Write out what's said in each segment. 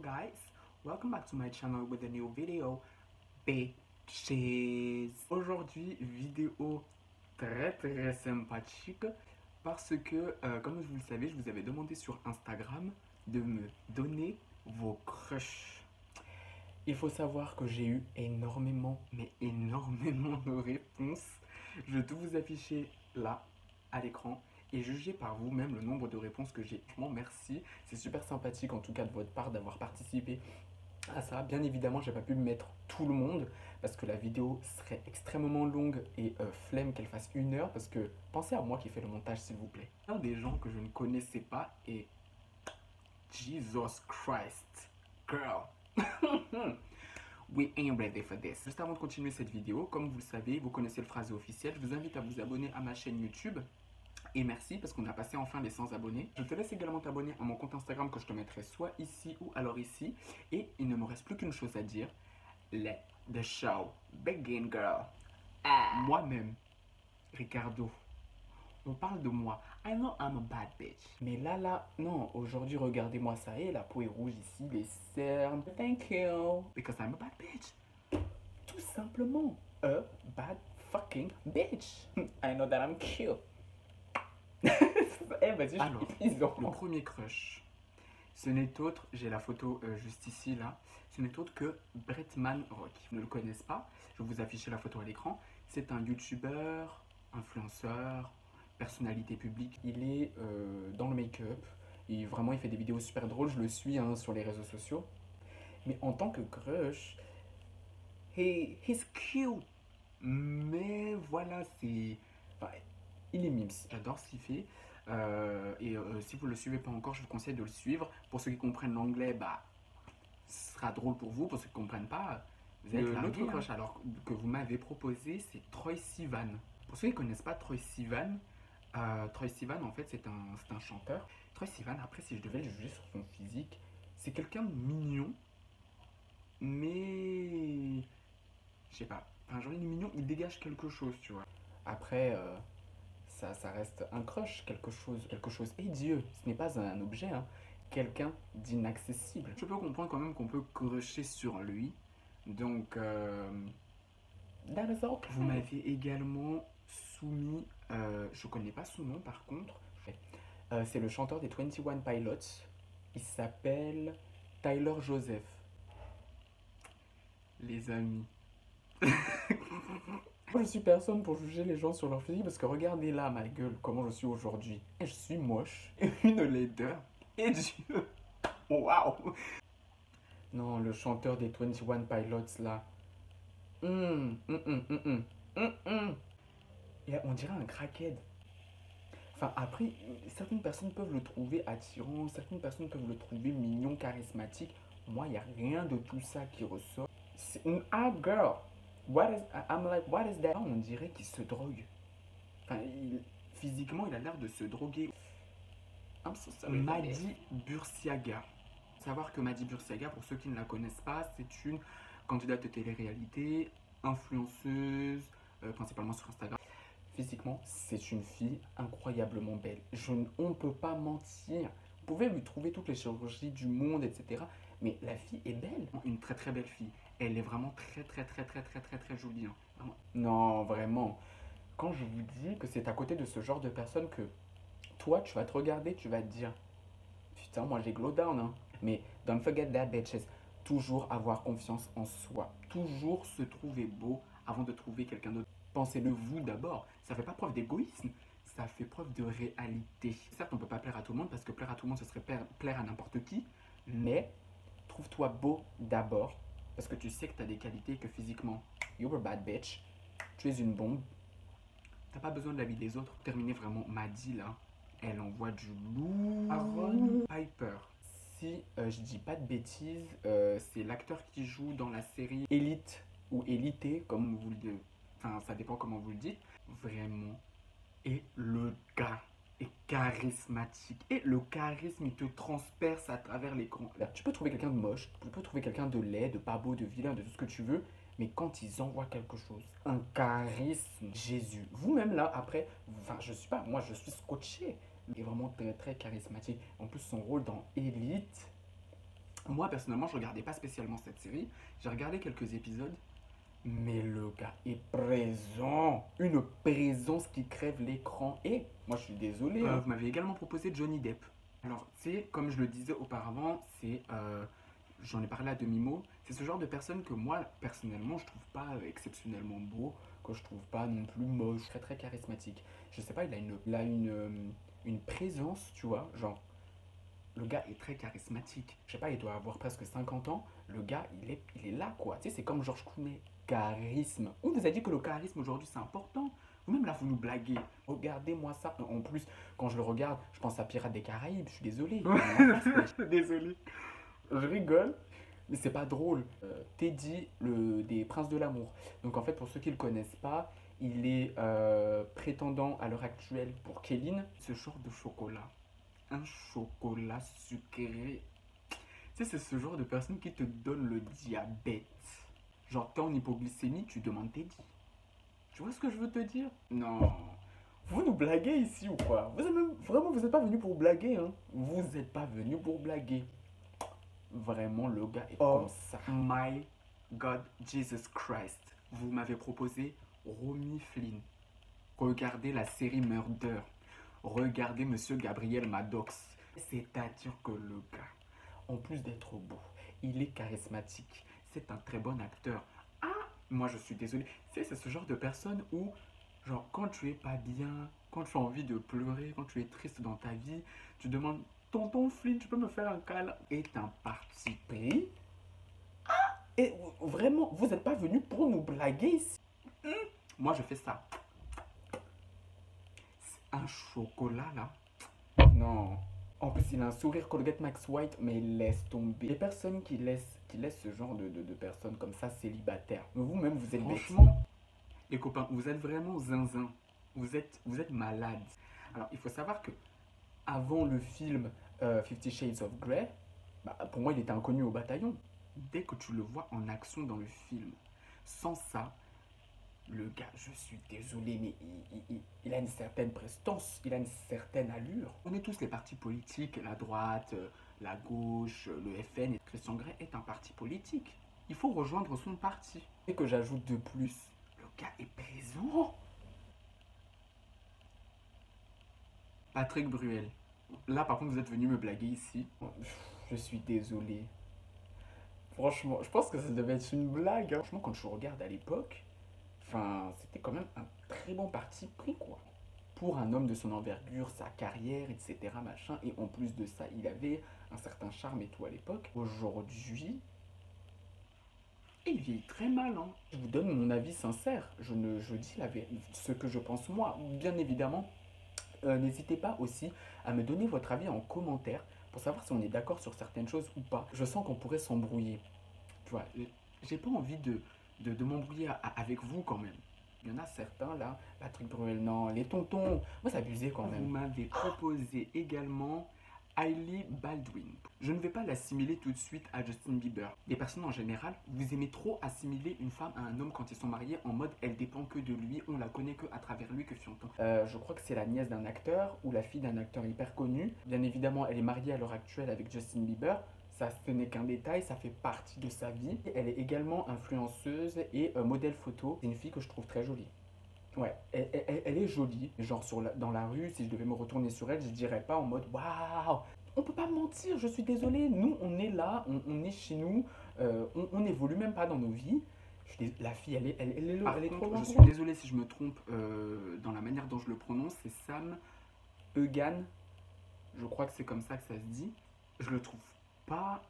guys, welcome back to my channel with a new video, bitches. Aujourd'hui, vidéo très sympathique parce que, comme vous le savez, je vous avais demandé sur Instagram de me donner vos crushs. Il faut savoir que j'ai eu énormément, mais énormément de réponses. Je vais tout vous afficher là, à l'écran. Et jugez par vous-même le nombre de réponses que j'ai. Franchement, merci. C'est super sympathique en tout cas de votre part d'avoir participé à ça. Bien évidemment, j'ai pas pu mettre tout le monde parce que la vidéo serait extrêmement longue et flemme qu'elle fasse 1 heure parce que pensez à moi qui fais le montage s'il vous plaît. Un des gens que je ne connaissais pas et Jesus Christ, girl. We ain't ready for this. Juste avant de continuer cette vidéo, comme vous le savez, vous connaissez le phrasé officiel, je vous invite à vous abonner à ma chaîne YouTube. Et merci parce qu'on a passé enfin les 100 abonnés. Je te laisse également t'abonner à mon compte Instagram que je te mettrai soit ici ou alors ici. Et il ne me reste plus qu'une chose à dire. Let the show begin, girl. Moi-même, Ricardo, on parle de moi. I know I'm a bad bitch. Mais là, non, aujourd'hui, regardez-moi ça. Et la peau est rouge ici, les cernes. Thank you. Because I'm a bad bitch. Tout simplement. A bad fucking bitch. I know that I'm cute. Eh, vas-y, alors, le premier crush, ce n'est autre, j'ai la photo juste ici, là, ce n'est autre que Bretman Rock. Vous ne le connaissez pas, je vais vous afficher la photo à l'écran. C'est un youtubeur, influenceur, personnalité publique. Il est dans le make-up, et vraiment il fait des vidéos super drôles, je le suis sur les réseaux sociaux. Mais en tant que crush, he's cute. Mais voilà, c'est... Enfin, il est mimes, j'adore ce qu'il fait. Si vous ne le suivez pas encore, je vous conseille de le suivre. Pour ceux qui comprennent l'anglais, bah, ce sera drôle pour vous. Pour ceux qui ne comprennent pas, vous êtes là. L'autre crush alors, que vous m'avez proposé, c'est Troye Sivan. Pour ceux qui ne connaissent pas Troye Sivan, en fait, c'est un chanteur. Troye Sivan, après, si je devais le juger sur son physique, c'est quelqu'un de mignon, mais... Je sais pas. Enfin, genre, il est mignon, il dégage quelque chose, tu vois. Après... Ça reste un crush, quelque chose. Et Dieu, ce n'est pas un objet, hein. Quelqu'un d'inaccessible. Je peux comprendre quand même qu'on peut crusher sur lui. Donc, vous m'avez également soumis, je connais pas son nom par contre. C'est le chanteur des 21 Pilots. Il s'appelle Tyler Joseph. Les amis. Moi, je suis personne pour juger les gens sur leur physique parce que regardez là ma gueule, comment je suis aujourd'hui. Je suis moche, une laideur, et Dieu, waouh. Non, le chanteur des 21 Pilots là. Et on dirait un crackhead. Enfin après, certaines personnes peuvent le trouver attirant, certaines personnes peuvent le trouver mignon, charismatique. Moi, il n'y a rien de tout ça qui ressort. C'est une girl. I'm like, what is that? On dirait qu'il se drogue. Enfin, physiquement, il a l'air de se droguer. Madi Bursiaga. Savoir que Madi Bursiaga, pour ceux qui ne la connaissent pas, c'est une candidate de télé-réalité, influenceuse, principalement sur Instagram. Physiquement, c'est une fille incroyablement belle. On ne peut pas mentir. Vous pouvez lui trouver toutes les chirurgies du monde, etc. Mais la fille est belle. Une très belle fille. Elle est vraiment très jolie. Hein. Vraiment. Non, vraiment. Quand je vous dis que c'est à côté de ce genre de personne que toi, tu vas te regarder, tu vas te dire putain, moi j'ai glow down. Hein. Mais don't forget that, bitches. Toujours avoir confiance en soi. Toujours se trouver beau avant de trouver quelqu'un d'autre. Pensez-le vous d'abord. Ça fait pas preuve d'égoïsme. Ça fait preuve de réalité. Certes, on peut pas plaire à tout le monde parce que plaire à tout le monde, ce serait plaire à n'importe qui. Mais trouve-toi beau d'abord. Parce que tu sais que tu as des qualités que physiquement, you're a bad bitch. Tu es une bombe. T'as pas besoin de la vie des autres. Pour terminer vraiment, Madi là, elle envoie du lourd. Aaron Piper. Si je dis pas de bêtises, c'est l'acteur qui joue dans la série Elite ou Élité, comme vous le... Enfin, ça dépend comment vous le dites. Vraiment. Et le gars est charismatique. Et le charisme, il te transperce à travers l'écran. Tu peux trouver quelqu'un de moche, tu peux trouver quelqu'un de laid, de pas beau, de vilain, de tout ce que tu veux. Mais quand ils envoient quelque chose, un charisme, Jésus. Vous-même là, après, enfin, je suis pas, moi je suis scotché. Il est vraiment très charismatique. En plus, son rôle dans Elite, Moi, personnellement, je regardais pas spécialement cette série. J'ai regardé quelques épisodes. Mais le gars est présent. Une présence qui crève l'écran. Et moi, je suis désolé, hein. Vous m'avez également proposé Johnny Depp. Alors, c'est comme je le disais auparavant, c'est j'en ai parlé à demi-mot. C'est ce genre de personne que moi, personnellement, je trouve pas exceptionnellement beau, que je trouve pas non plus moche, très très charismatique. Je sais pas, il a une présence, tu vois, genre le gars est très charismatique. Je sais pas, il doit avoir presque 50 ans. Le gars, il est là, quoi. Tu sais, c'est comme Georges Clooney. Charisme. On nous a dit que le charisme aujourd'hui, c'est important. Vous-même, là, vous nous blaguez. Regardez-moi ça. En plus, quand je le regarde, je pense à Pirates des Caraïbes. Je suis désolé. Désolé. Je rigole. Mais c'est pas drôle. Teddy, des Princes de l'amour. Donc, en fait, pour ceux qui le connaissent pas, il est prétendant à l'heure actuelle pour Kéline. Ce genre de chocolat, un chocolat sucré. Tu sais, c'est ce genre de personne qui te donne le diabète. Genre, t'es en hypoglycémie, tu demandes Teddy. Tu vois ce que je veux te dire? Non. Vous nous blaguez ici ou quoi? Vraiment, vous n'êtes pas venu pour blaguer, hein? Vous n'êtes pas venu pour blaguer. Vraiment, le gars est comme ça. Oh my God, Jesus Christ. Vous m'avez proposé Romy Flynn. Regardez la série Murder. Regardez Monsieur Gabriel Maddox. C'est-à-dire que le gars, en plus d'être beau, il est charismatique. C'est un très bon acteur. Ah, moi je suis désolé. Tu sais, c'est ce genre de personne où, genre, quand tu es pas bien, quand tu as envie de pleurer, quand tu es triste dans ta vie, tu demandes Tonton Flynn, tu peux me faire un câlin? Est un parti pris. Et vraiment, vous n'êtes pas venu pour nous blaguer ici. Moi je fais ça. Un chocolat là. Non. En plus, il a un sourire Colgate Max White, mais il laisse tomber. Les personnes qui laissent ce genre de personnes comme ça célibataires. Vous-même, vous êtes franchement, les copains, vous êtes vraiment zinzin. Vous êtes malades. Alors, il faut savoir que avant le film Fifty Shades of Grey, bah, pour moi, il était inconnu au bataillon. Dès que tu le vois en action dans le film, sans ça, le gars, je suis désolé, mais il a une certaine prestance, il a une certaine allure. On est tous les partis politiques, la droite, la gauche, le FN. Christian Grey est un parti politique. Il faut rejoindre son parti. Et que j'ajoute de plus, le gars est présent. Patrick Bruel. Là, par contre, vous êtes venu me blaguer ici. Je suis désolé. Franchement, je pense que ça devait être une blague, hein. Franchement, quand je regarde à l'époque, enfin, c'était quand même un très bon parti pris, quoi. Pour un homme de son envergure, sa carrière, etc., machin. Et en plus de ça, il avait un certain charme et tout à l'époque. Aujourd'hui, il vieillit très mal, hein. Je vous donne mon avis sincère. Je dis ce que je pense moi. Bien évidemment, n'hésitez pas aussi à me donner votre avis en commentaire pour savoir si on est d'accord sur certaines choses ou pas. Je sens qu'on pourrait s'embrouiller. Tu vois, j'ai pas envie de m'embrouiller avec vous quand même. Il y en a certains là, Patrick Bruel, non, les tontons, moi c'est abusé quand même. Vous m'avez proposé également Hailey Baldwin. Je ne vais pas l'assimiler tout de suite à Justin Bieber. Les personnes en général, vous aimez trop assimiler une femme à un homme quand ils sont mariés en mode elle dépend que de lui, on la connaît que à travers lui que fianton. Je crois que c'est la nièce d'un acteur ou la fille d'un acteur hyper connu. Bien évidemment, elle est mariée à l'heure actuelle avec Justin Bieber. Ça, ce n'est qu'un détail, ça fait partie de sa vie. Elle est également influenceuse et modèle photo. C'est une fille que je trouve très jolie. Ouais, elle est jolie. Genre dans la rue, si je devais me retourner sur elle, je dirais pas en mode waouh. On peut pas mentir, je suis désolé. Nous, on est là, on est chez nous, on évolue même pas dans nos vies. La fille, elle est trop loin. Je suis désolé si je me trompe dans la manière dont je le prononce. C'est Sam Egan. Je crois que c'est comme ça que ça se dit. Je le trouve pas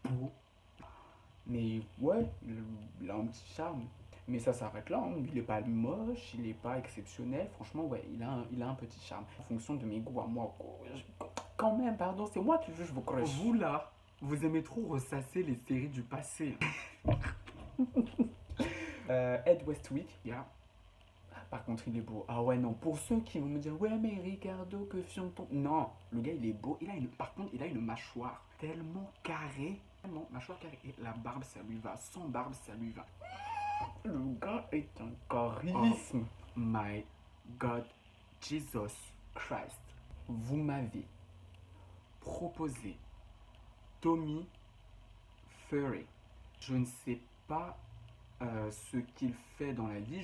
beau. Mais ouais, il a un petit charme. Mais ça s'arrête là, hein. Il est pas moche, il est pas exceptionnel. Franchement, ouais, il a un petit charme. En fonction de mes goûts à moi. Quand même, pardon, c'est moi qui juge vos crushs. Vous là, vous aimez trop ressasser les séries du passé. Ed Westwick, yeah. Par contre, il est beau. Ah ouais, non. Pour ceux qui vont me dire, ouais, mais Ricardo, que fianton. Non, le gars, il est beau. Par contre, il a une mâchoire tellement carrée. Tellement mâchoire carrée. Et la barbe, ça lui va. Sans barbe, ça lui va. Le gars est un charisme. Oh my God, Jesus Christ. Vous m'avez proposé Tommy Fury. Je ne sais pas ce qu'il fait dans la vie.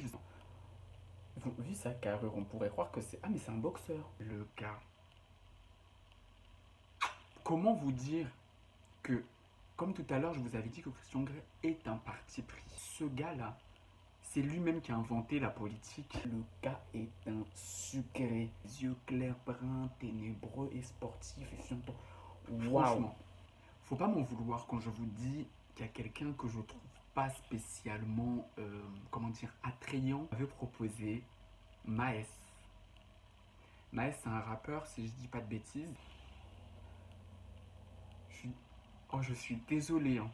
Vu sa carrure, on pourrait croire que c'est... Ah, mais c'est un boxeur. Le gars. Comment vous dire que, comme tout à l'heure, je vous avais dit que Christian Grey est un parti pris. Ce gars-là, c'est lui-même qui a inventé la politique. Le gars est un sucré. Yeux clairs, bruns, ténébreux et sportif. Et surtout, franchement, faut pas m'en vouloir quand je vous dis qu'il y a quelqu'un que je trouve pas spécialement, comment dire, attrayant. J'avais proposé Maes. Maes, c'est un rappeur, si je dis pas de bêtises. Oh, je suis désolé, hein.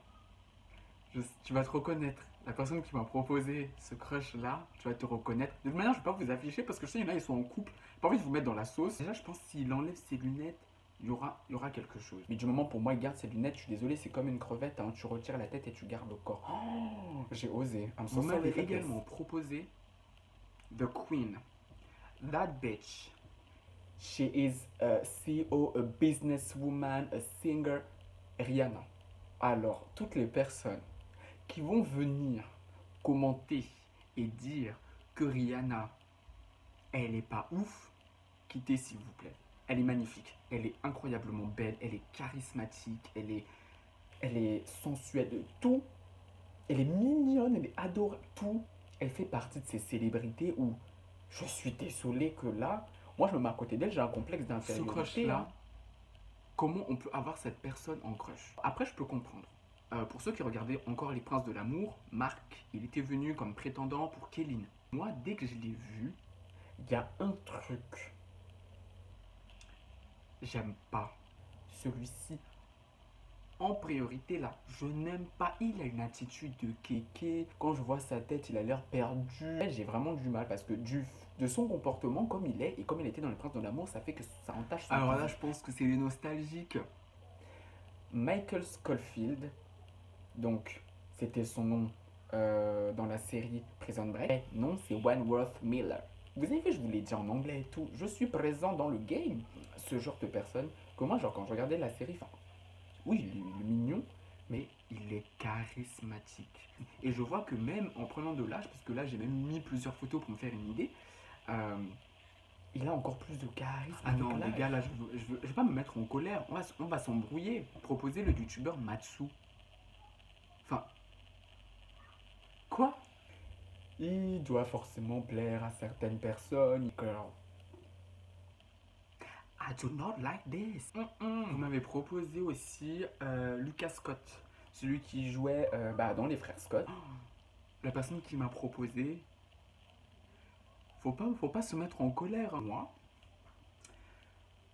Tu vas te reconnaître. La personne qui m'a proposé ce crush-là, tu vas te reconnaître. De toute manière, je ne vais pas vous afficher parce que je sais qu'il y en a, ils sont en couple. J'ai pas envie de vous mettre dans la sauce. Déjà, je pense que s'il enlève ses lunettes, il y aura quelque chose. Mais du moment, pour moi, il garde ses lunettes, je suis désolé, c'est comme une crevette, hein. Tu retires la tête et tu gardes le corps. Oh, j'ai osé. Vous m'avez également proposé The Queen. That bitch. She is a CEO, a businesswoman, a singer. Rihanna. Alors, toutes les personnes qui vont venir commenter et dire que Rihanna, elle est pas ouf, quittez s'il vous plaît. Elle est magnifique, elle est incroyablement belle, elle est charismatique, elle est sensuelle, tout. Elle est mignonne, elle est adorable, tout. Elle fait partie de ces célébrités où je suis désolé que là, moi je me mets à côté d'elle, j'ai un complexe d'infériorité. Ce crush-là, comment on peut avoir cette personne en crush? Après, je peux comprendre. Pour ceux qui regardaient encore Les Princes de l'amour, Marc, il était venu comme prétendant pour Kéline. Moi, dès que je l'ai vu, il y a un truc. J'aime pas. Celui-ci, en priorité là, je n'aime pas. Il a une attitude de kéké. Quand je vois sa tête, il a l'air perdu. J'ai vraiment du mal parce que de son comportement, comme il est et comme il était dans Les Princes de l'amour, ça fait que ça entache son Alors là, je pense que c'est les nostalgiques. Michael Scofield, donc c'était son nom dans la série Prison Break. Non, c'est Wentworth Miller. Vous avez vu, je vous l'ai dit en anglais et tout. Je suis présent dans le game. Ce genre de personne que moi, genre quand je regardais la série, enfin, oui, il est mignon, mais il est charismatique. Et je vois que même en prenant de l'âge, parce que là j'ai même mis plusieurs photos pour me faire une idée, il a encore plus de charisme. Ah non, les gars, là, je vais pas me mettre en colère. On va s'embrouiller. Proposer le youtubeur Matsu. Enfin. Quoi? Il doit forcément plaire à certaines personnes. Girl. I do not like this. Vous m'avez proposé aussi Lucas Scott. Celui qui jouait dans Les Frères Scott. La personne qui m'a proposé. Faut pas se mettre en colère, hein. Moi,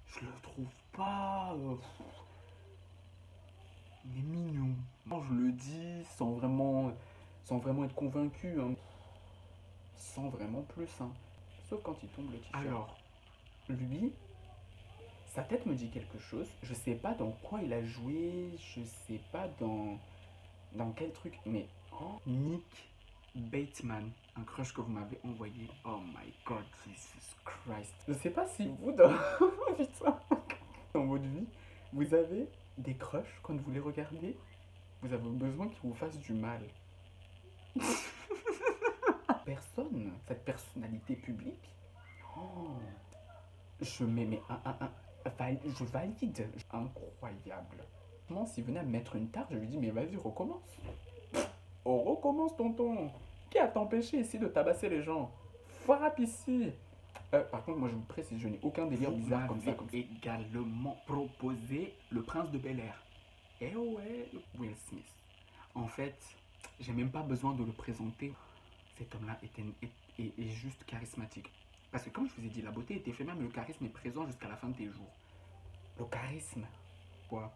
je le trouve pas. Il est mignon. Je le dis sans vraiment être convaincu, hein. Sans vraiment plus, hein. Sauf quand il tombe le t-shirt. Alors, lui, sa tête me dit quelque chose. Je sais pas dans quoi il a joué. Je sais pas dans quel truc. Mais Nick Bateman, un crush que vous m'avez envoyé. Oh my god, Jesus Christ. Je sais pas si vous, dans votre vie, vous avez des crushs quand vous les regardez. Vous avez besoin qu'ils vous fassent du mal. Personne, cette personnalité publique. Oh, je mets je valide. Incroyable. Comment s'il venait à me mettre une tarte, je lui dis mais vas-y recommence. Oh recommence tonton. Qui a t'empêché ici de tabasser les gens? Frappe ici. Par contre moi je vous précise, je n'ai aucun délire bizarre comme ça. Également proposé Le Prince de Bel-Air. Eh ouais, Will Smith. En fait, j'ai même pas besoin de le présenter. Cet homme-là est juste charismatique. Parce que comme je vous ai dit, la beauté est éphémère, mais le charisme est présent jusqu'à la fin de tes jours. Le charisme, quoi,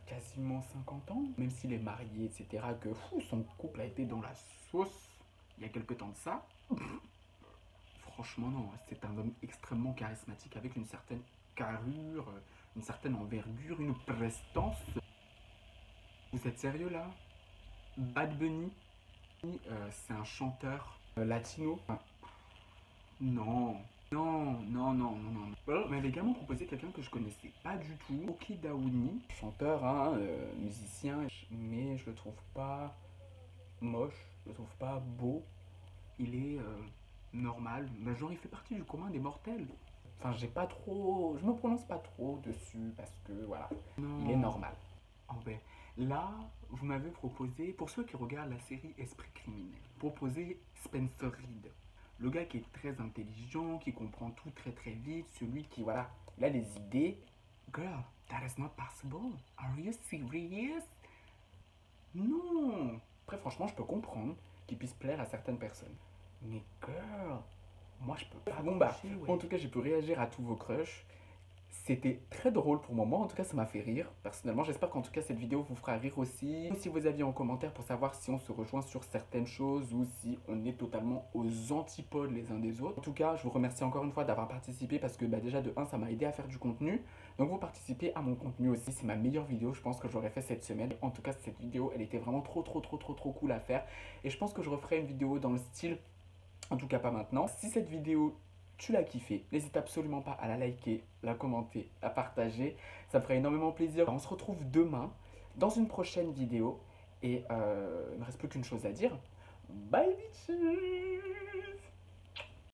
quasiment 50 ans, même s'il est marié, etc., que son couple a été dans la sauce il y a quelques temps de ça. Franchement, non, c'est un homme extrêmement charismatique avec une certaine carrure, une certaine envergure, une prestance. Vous êtes sérieux là? Bad Bunny, c'est un chanteur latino. Non, Non, non, non, non, non. Voilà, on m'avait également proposé quelqu'un que je connaissais pas du tout, Oki Daouni, chanteur, hein, musicien, mais je le trouve pas moche, je le trouve pas beau. Il est normal, mais genre il fait partie du commun des mortels. Enfin, j'ai pas trop, je me prononce pas trop dessus parce que voilà, il est normal. Oh ben, là, vous m'avez proposé, pour ceux qui regardent la série Esprit criminel, proposé Spencer Reid. Le gars qui est très intelligent, qui comprend tout très très vite, celui qui, voilà, il a des idées. Girl, that is not possible. Are you serious? Non. Après, franchement, je peux comprendre qu'il puisse plaire à certaines personnes. Mais girl, moi je peux pas. Bon bah, en tout cas, j'ai pu réagir à tous vos crushs. C'était très drôle pour moi. Moi, en tout cas, ça m'a fait rire. Personnellement, j'espère qu'en tout cas, cette vidéo vous fera rire aussi. Si vos avis en commentaire pour savoir si on se rejoint sur certaines choses ou si on est totalement aux antipodes les uns des autres. En tout cas, je vous remercie encore une fois d'avoir participé parce que bah, déjà, de 1, ça m'a aidé à faire du contenu. Donc, vous participez à mon contenu aussi. C'est ma meilleure vidéo, je pense, que j'aurais fait cette semaine. En tout cas, cette vidéo, elle était vraiment trop cool à faire. Et je pense que je referai une vidéo dans le style, en tout cas pas maintenant. Si cette vidéo tu l'as kiffé, n'hésite absolument pas à la liker, la commenter, la partager. Ça me ferait énormément plaisir. On se retrouve demain dans une prochaine vidéo. Et il ne me reste plus qu'une chose à dire. Bye bitches!